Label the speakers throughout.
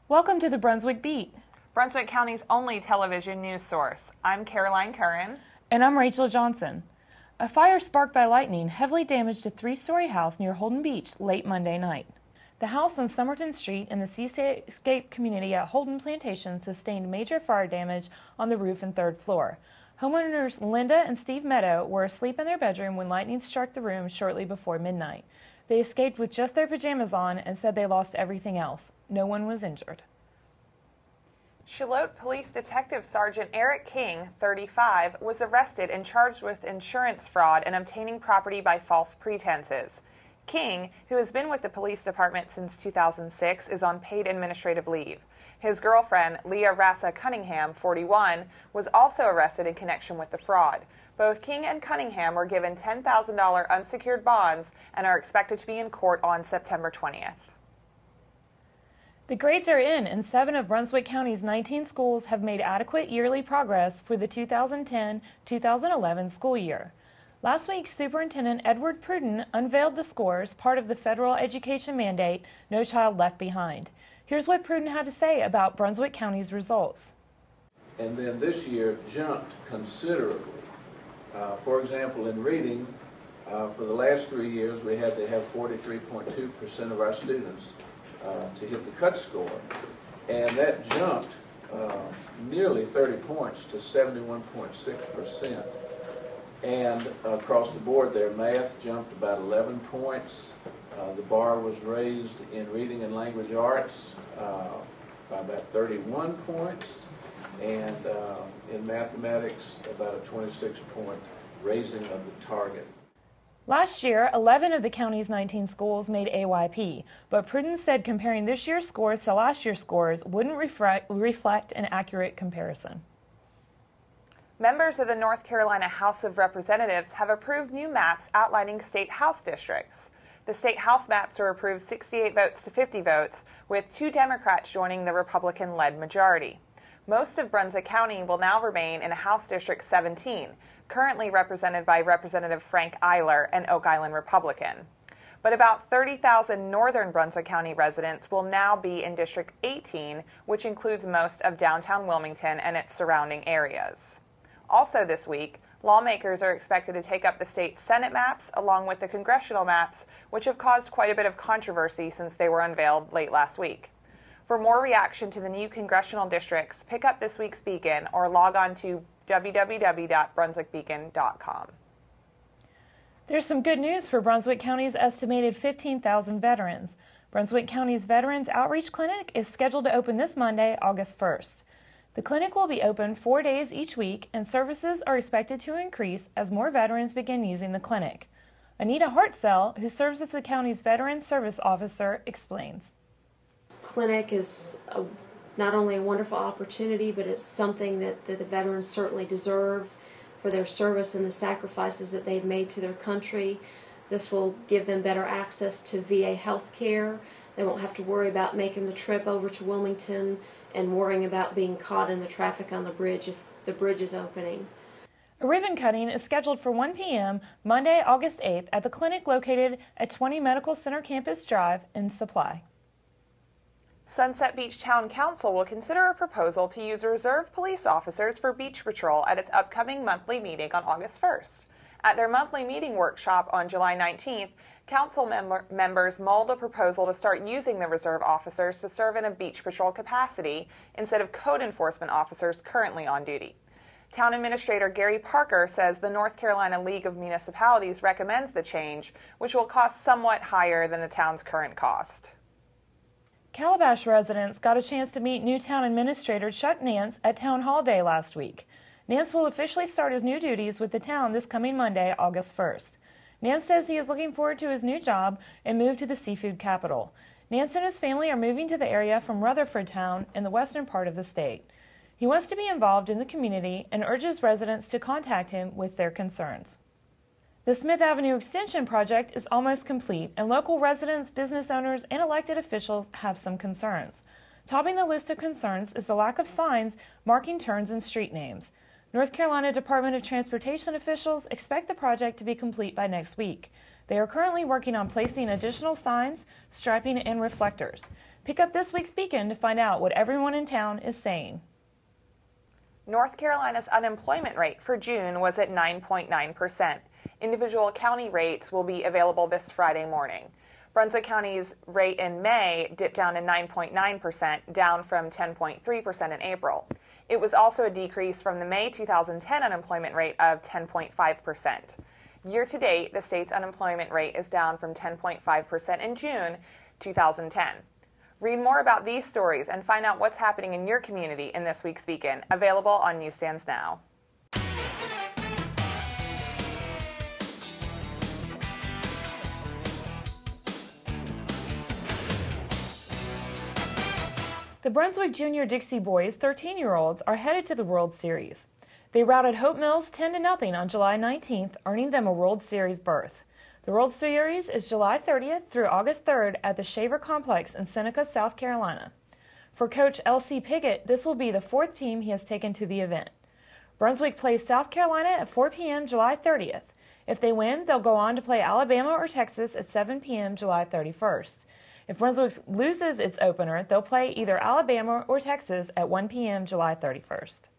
Speaker 1: Welcome to the Brunswick Beat.
Speaker 2: Brunswick County's only television news source. I'm Caroline Curran.
Speaker 1: And I'm Rachel Johnson. A fire sparked by lightning heavily damaged a three-story house near Holden Beach late Monday night. The house on Somerton Street in the Seascape community at Holden Plantation sustained major fire damage on the roof and third floor. Homeowners Linda and Steve Meadow were asleep in their bedroom when lightning struck the room shortly before midnight. They escaped with just their pajamas on and said they lost everything else. No one was injured.
Speaker 2: Charlotte Police Detective Sergeant Eric King, 35, was arrested and charged with insurance fraud and obtaining property by false pretenses. King, who has been with the police department since 2006, is on paid administrative leave. His girlfriend, Leah Rassa Cunningham, 41, was also arrested in connection with the fraud. Both King and Cunningham were given $10,000 unsecured bonds and are expected to be in court on September 20th.
Speaker 1: The grades are in, and 7 of Brunswick County's 19 schools have made adequate yearly progress for the 2010-2011 school year. Last week, Superintendent Edward Pruden unveiled the scores, part of the federal education mandate, No Child Left Behind. Here's what Pruden had to say about Brunswick County's results.
Speaker 3: And then this year jumped considerably. For example, in reading, for the last 3 years, we had to have 43.2% of our students to hit the cut score. And that jumped nearly 30 points to 71.6%. And across the board there, math jumped about 11 points. The bar was raised in reading and language arts by about 31 points. And in mathematics, about a 26-point raising of the target.
Speaker 1: Last year, 11 of the county's 19 schools made AYP, but Pruden said comparing this year's scores to last year's scores wouldn't reflect an accurate comparison.
Speaker 2: Members of the North Carolina House of Representatives have approved new maps outlining state house districts. The state house maps were approved 68 votes to 50 votes, with 2 Democrats joining the Republican-led majority. Most of Brunswick County will now remain in House District 17, currently represented by Representative Frank Eiler, an Oak Island Republican. But about 30,000 northern Brunswick County residents will now be in District 18, which includes most of downtown Wilmington and its surrounding areas. Also this week, lawmakers are expected to take up the state Senate maps along with the congressional maps, which have caused quite a bit of controversy since they were unveiled late last week. For more reaction to the new congressional districts, pick up this week's Beacon or log on to www.brunswickbeacon.com.
Speaker 1: There's some good news for Brunswick County's estimated 15,000 veterans. Brunswick County's Veterans Outreach Clinic is scheduled to open this Monday, August 1st. The clinic will be open 4 days each week, and services are expected to increase as more veterans begin using the clinic. Anita Hartzell, who serves as the county's Veteran Service Officer, explains.
Speaker 4: Clinic is not only a wonderful opportunity, but it's something that the veterans certainly deserve for their service and the sacrifices that they've made to their country. This will give them better access to VA health care. They won't have to worry about making the trip over to Wilmington and worrying about being caught in the traffic on the bridge if the bridge is opening.
Speaker 1: A ribbon cutting is scheduled for 1 p.m. Monday, August 8th at the clinic located at 20 Medical Center Campus Drive in Supply.
Speaker 2: Sunset Beach Town Council will consider a proposal to use reserve police officers for beach patrol at its upcoming monthly meeting on August 1st. At their monthly meeting workshop on July 19th, council members mulled a proposal to start using the reserve officers to serve in a beach patrol capacity instead of code enforcement officers currently on duty. Town Administrator Gary Parker says the North Carolina League of Municipalities recommends the change, which will cost somewhat higher than the town's current cost.
Speaker 1: Calabash residents got a chance to meet new town administrator Chuck Nance at Town Hall Day last week. Nance will officially start his new duties with the town this coming Monday, August 1st. Nance says he is looking forward to his new job and move to the seafood capital. Nance and his family are moving to the area from Rutherford Town in the western part of the state. He wants to be involved in the community and urges residents to contact him with their concerns. The Smith Avenue Extension project is almost complete, and local residents, business owners, and elected officials have some concerns. Topping the list of concerns is the lack of signs marking turns and street names. North Carolina Department of Transportation officials expect the project to be complete by next week. They are currently working on placing additional signs, striping, and reflectors. Pick up this week's Beacon to find out what everyone in town is saying.
Speaker 2: North Carolina's unemployment rate for June was at 9.9%. Individual county rates will be available this Friday morning. Brunswick County's rate in May dipped down to 9.9%, down from 10.3% in April. It was also a decrease from the May 2010 unemployment rate of 10.5%. Year to date, the state's unemployment rate is down from 10.5% in June 2010. Read more about these stories and find out what's happening in your community in this week's Beacon, available on newsstands now.
Speaker 1: The Brunswick Junior Dixie Boys 13-year-olds are headed to the World Series. They routed Hope Mills 10-0 on July 19th, earning them a World Series berth. The World Series is July 30th through August 3rd at the Shaver Complex in Seneca, South Carolina. For Coach L.C. Piggott, this will be the fourth team he has taken to the event. Brunswick plays South Carolina at 4 p.m. July 30th. If they win, they'll go on to play Alabama or Texas at 7 p.m. July 31st. If Brunswick loses its opener, they'll play either Alabama or Texas at 1 p.m. July 31st.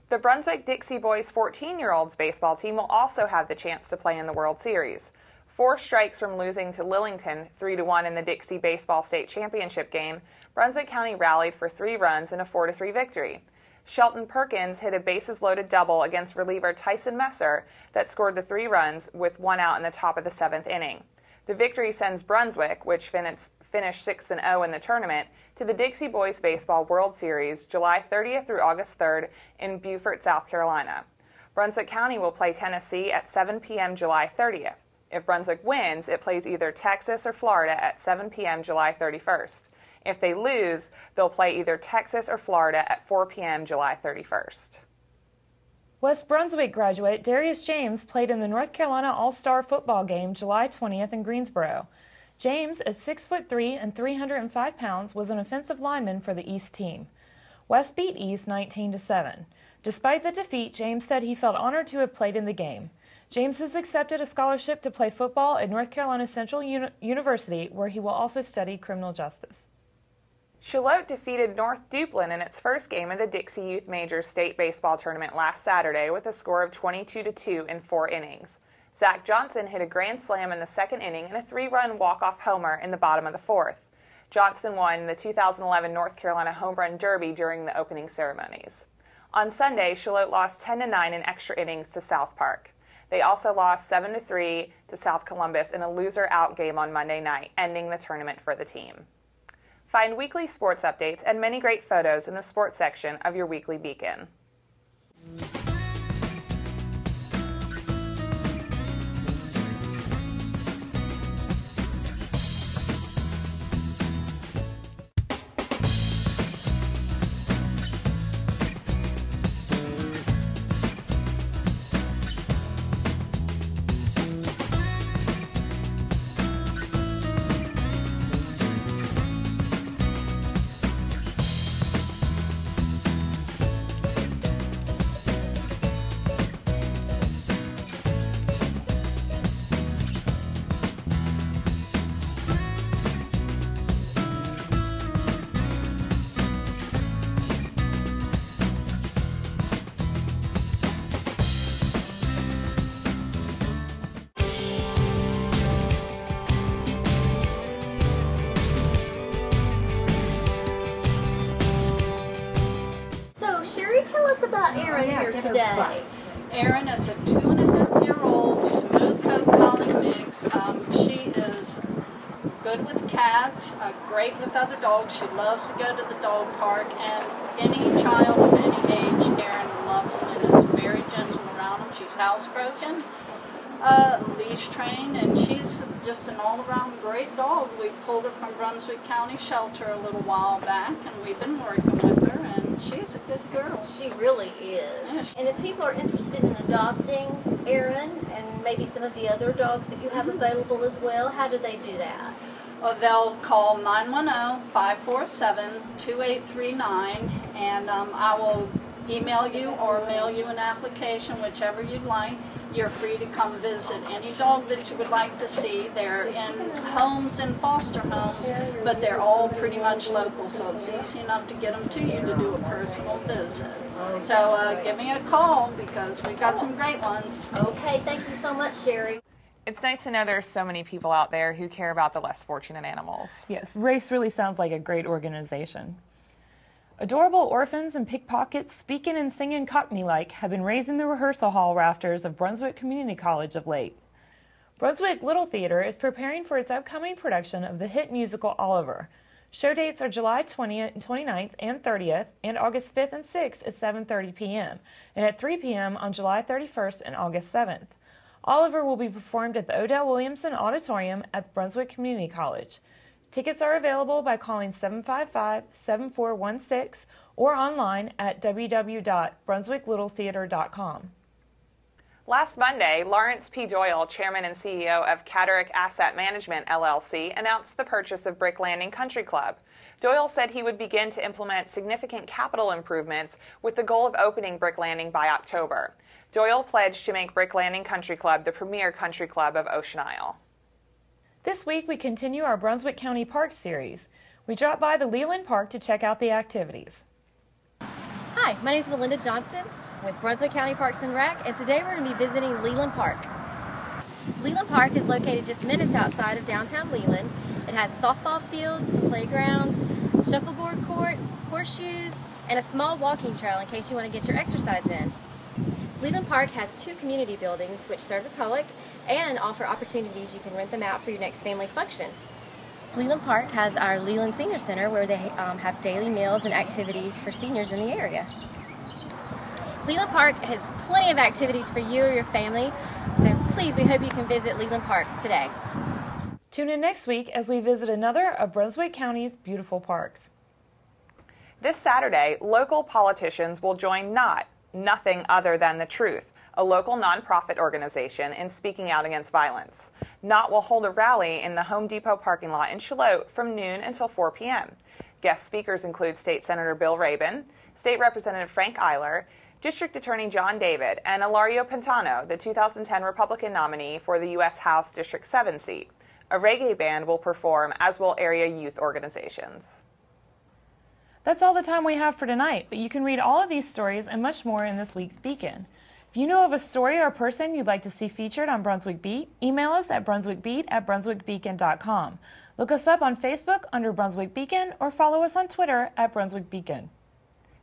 Speaker 2: The Brunswick Dixie Boys 14-year-olds baseball team will also have the chance to play in the World Series. 4 strikes from losing to Lillington 3-1 in the Dixie Baseball State Championship game, Brunswick County rallied for 3 runs in a 4-3 victory. Shelton Perkins hit a bases-loaded double against reliever Tyson Messer that scored the 3 runs with 1 out in the top of the 7th inning. The victory sends Brunswick, which finished 6-0 in the tournament, to the Dixie Boys Baseball World Series July 30th through August 3rd in Beaufort, South Carolina. Brunswick County will play Tennessee at 7 p.m. July 30th. If Brunswick wins, it plays either Texas or Florida at 7 p.m. July 31st. If they lose, they'll play either Texas or Florida at 4 p.m. July 31st.
Speaker 1: West Brunswick graduate Darius James played in the North Carolina All-Star football game July 20th in Greensboro. James, at 6'3" and 305 pounds, was an offensive lineman for the East team. West beat East 19-7. Despite the defeat, James said he felt honored to have played in the game. James has accepted a scholarship to play football at North Carolina Central University, where he will also study criminal justice.
Speaker 2: Shallotte defeated North Duplin in its first game of the Dixie Youth Majors State Baseball Tournament last Saturday with a score of 22-2 in 4 innings. Zach Johnson hit a grand slam in the second inning and a 3-run walk-off homer in the bottom of the 4th. Johnson won the 2011 North Carolina Home Run Derby during the opening ceremonies. On Sunday, Shallotte lost 10-9 in extra innings to South Park. They also lost 7-3 to South Columbus in a loser-out game on Monday night, ending the tournament for the team. Find weekly sports updates and many great photos in the sports section of your weekly Beacon.
Speaker 5: Tell us about Erin here today.
Speaker 6: Erin is a 2.5-year-old smooth coat collie mix. She is good with cats, great with other dogs. She loves to go to the dog park, and any child of any age, Erin loves them and is very gentle around them. She's housebroken, leash trained, and she's just an all-around great dog. We pulled her from Brunswick County Shelter a little while back, and we've been working with her, and she's a good girl.
Speaker 5: She really is. And if people are interested in adopting Erin and maybe some of the other dogs that you have available as well, how do they do that?
Speaker 6: Well, they'll call 910-547-2839, and I will email you or mail you an application, whichever you'd like. You're free to come visit any dog that you would like to see. They're in homes and foster homes, but they're all pretty much local, so it's easy enough to get them to you to do a personal visit. So give me a call because we've got some great ones.
Speaker 5: Okay, thank you so much, Sherry.
Speaker 2: It's nice to know there are so many people out there who care about the less fortunate animals.
Speaker 1: Yes, RACE really sounds like a great organization. Adorable orphans and pickpockets speaking and singing Cockney-like have been raising the rehearsal hall rafters of Brunswick Community College of late. Brunswick Little Theater is preparing for its upcoming production of the hit musical Oliver. Show dates are July 20th, 29th, and 30th, and August 5th and 6th at 7:30 p.m., and at 3 p.m. on July 31st and August 7th. Oliver will be performed at the Odell Williamson Auditorium at Brunswick Community College. Tickets are available by calling 755-7416 or online at www.brunswicklittletheater.com.
Speaker 2: Last Monday, Lawrence P. Doyle, Chairman and CEO of Catterick Asset Management, LLC, announced the purchase of Brick Landing Country Club. Doyle said he would begin to implement significant capital improvements with the goal of opening Brick Landing by October. Doyle pledged to make Brick Landing Country Club the premier country club of Ocean Isle.
Speaker 1: This week we continue our Brunswick County Park series. We dropped by the Leland Park to check out the activities.
Speaker 7: Hi, my name is Melinda Johnson with Brunswick County Parks and Rec, and today we're going to be visiting Leland Park. Leland Park is located just minutes outside of downtown Leland. It has softball fields, playgrounds, shuffleboard courts, horseshoes, and a small walking trail in case you want to get your exercise in. Leland Park has 2 community buildings which serve the public and offer opportunities you can rent them out for your next family function. Leland Park has our Leland Senior Center where they have daily meals and activities for seniors in the area. Leland Park has plenty of activities for you or your family, so please, we hope you can visit Leland Park today.
Speaker 1: Tune in next week as we visit another of Brunswick County's beautiful parks.
Speaker 2: This Saturday, local politicians will join Nothing Other Than the Truth, a local nonprofit organization, in speaking out against violence. Not will hold a rally in the Home Depot parking lot in Charlotte from noon until 4 p.m. Guest speakers include State Senator Bill Rabin, State Representative Frank Eiler, District Attorney John David, and Ilario Pantano, the 2010 Republican nominee for the U.S. House District 7 seat. A reggae band will perform, as will area youth organizations.
Speaker 1: That's all the time we have for tonight, but you can read all of these stories and much more in this week's Beacon. If you know of a story or person you'd like to see featured on Brunswick Beat, email us at brunswickbeat@brunswickbeacon.com. Look us up on Facebook under Brunswick Beacon or follow us on Twitter at Brunswick Beacon.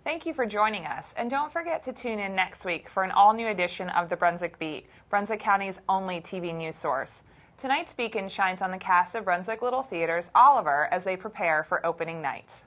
Speaker 2: Thank you for joining us, and don't forget to tune in next week for an all-new edition of the Brunswick Beat, Brunswick County's only TV news source. Tonight's Beacon shines on the cast of Brunswick Little Theater's Oliver as they prepare for opening night.